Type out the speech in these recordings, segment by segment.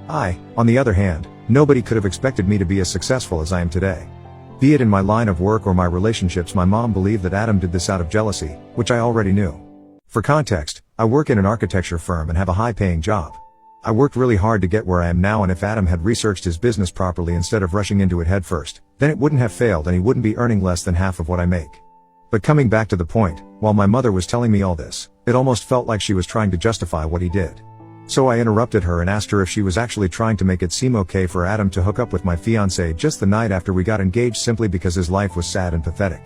On the other hand, nobody could have expected me to be as successful as I am today. Be it in my line of work or my relationships, my mom believed that Adam did this out of jealousy, which I already knew. For context, I work in an architecture firm and have a high-paying job. I worked really hard to get where I am now, and if Adam had researched his business properly instead of rushing into it headfirst, then it wouldn't have failed and he wouldn't be earning less than half of what I make. But coming back to the point, while my mother was telling me all this, it almost felt like she was trying to justify what he did. So I interrupted her and asked her if she was actually trying to make it seem okay for Adam to hook up with my fiancée just the night after we got engaged simply because his life was sad and pathetic.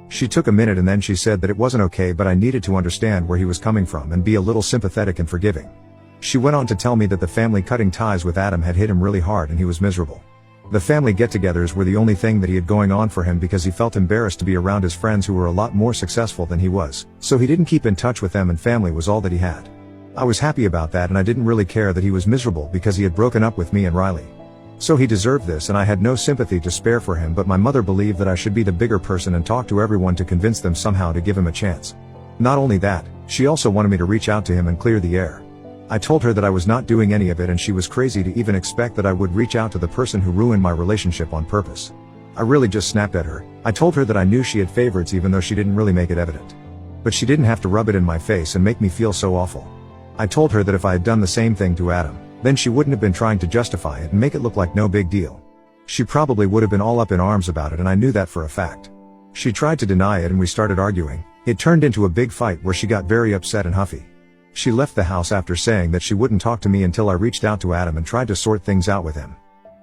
She took a minute and then she said that it wasn't okay, but I needed to understand where he was coming from and be a little sympathetic and forgiving. She went on to tell me that the family cutting ties with Adam had hit him really hard and he was miserable. The family get-togethers were the only thing that he had going on for him because he felt embarrassed to be around his friends who were a lot more successful than he was, so he didn't keep in touch with them, and family was all that he had. I was happy about that, and I didn't really care that he was miserable because he had broken up with me and Riley. So he deserved this, and I had no sympathy to spare for him, but my mother believed that I should be the bigger person and talk to everyone to convince them somehow to give him a chance. Not only that, she also wanted me to reach out to him and clear the air. I told her that I was not doing any of it, and she was crazy to even expect that I would reach out to the person who ruined my relationship on purpose. I really just snapped at her. I told her that I knew she had favorites even though she didn't really make it evident. But she didn't have to rub it in my face and make me feel so awful. I told her that if I had done the same thing to Adam, then she wouldn't have been trying to justify it and make it look like no big deal. She probably would have been all up in arms about it, and I knew that for a fact. She tried to deny it and we started arguing. It turned into a big fight where she got very upset and huffy. She left the house after saying that she wouldn't talk to me until I reached out to Adam and tried to sort things out with him.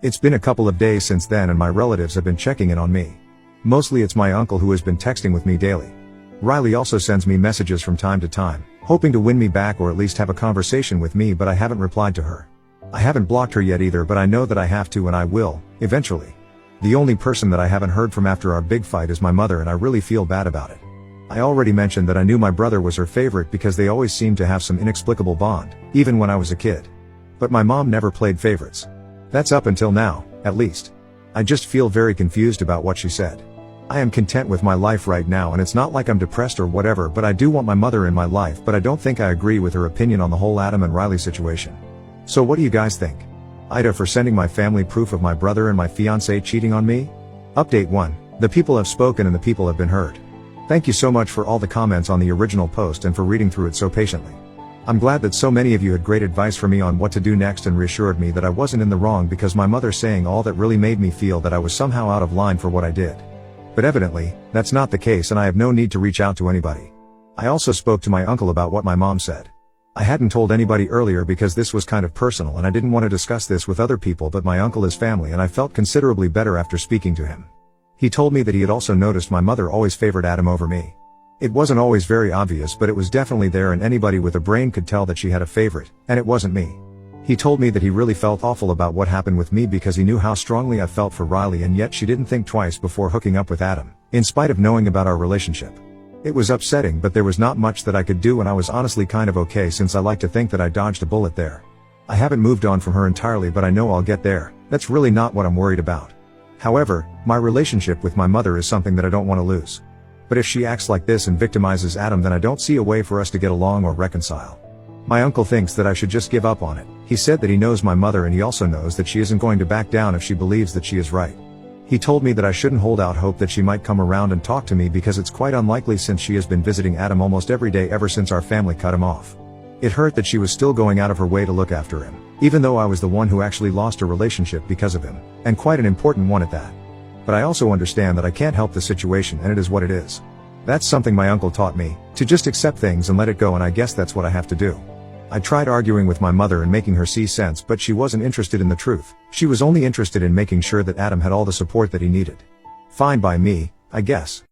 It's been a couple of days since then and my relatives have been checking in on me. Mostly it's my uncle who has been texting with me daily. Riley also sends me messages from time to time, hoping to win me back or at least have a conversation with me, but I haven't replied to her. I haven't blocked her yet either, but I know that I have to, and I will, eventually. The only person that I haven't heard from after our big fight is my mother, and I really feel bad about it. I already mentioned that I knew my brother was her favorite because they always seemed to have some inexplicable bond, even when I was a kid. But my mom never played favorites. That's up until now, at least. I just feel very confused about what she said. I am content with my life right now, and it's not like I'm depressed or whatever, but I do want my mother in my life, but I don't think I agree with her opinion on the whole Adam and Riley situation. So what do you guys think? Ida for sending my family proof of my brother and my fiancé cheating on me? Update 1. The people have spoken and the people have been heard. Thank you so much for all the comments on the original post and for reading through it so patiently. I'm glad that so many of you had great advice for me on what to do next and reassured me that I wasn't in the wrong, because my mother saying all that really made me feel that I was somehow out of line for what I did. But evidently, that's not the case, and I have no need to reach out to anybody. I also spoke to my uncle about what my mom said. I hadn't told anybody earlier because this was kind of personal and I didn't want to discuss this with other people, but my uncle is family and I felt considerably better after speaking to him. He told me that he had also noticed my mother always favored Adam over me. It wasn't always very obvious, but it was definitely there, and anybody with a brain could tell that she had a favorite, and it wasn't me. He told me that he really felt awful about what happened with me because he knew how strongly I felt for Riley, and yet she didn't think twice before hooking up with Adam, in spite of knowing about our relationship. It was upsetting, but there was not much that I could do, and I was honestly kind of okay since I like to think that I dodged a bullet there. I haven't moved on from her entirely, but I know I'll get there. That's really not what I'm worried about. However, my relationship with my mother is something that I don't want to lose. But if she acts like this and victimizes Adam, then I don't see a way for us to get along or reconcile. My uncle thinks that I should just give up on it. He said that he knows my mother, and he also knows that she isn't going to back down if she believes that she is right. He told me that I shouldn't hold out hope that she might come around and talk to me because it's quite unlikely, since she has been visiting Adam almost every day ever since our family cut him off. It hurt that she was still going out of her way to look after him, even though I was the one who actually lost a relationship because of him, and quite an important one at that. But I also understand that I can't help the situation, and it is what it is. That's something my uncle taught me, to just accept things and let it go, and I guess that's what I have to do. I tried arguing with my mother and making her see sense, but she wasn't interested in the truth. She was only interested in making sure that Adam had all the support that he needed. Fine by me, I guess.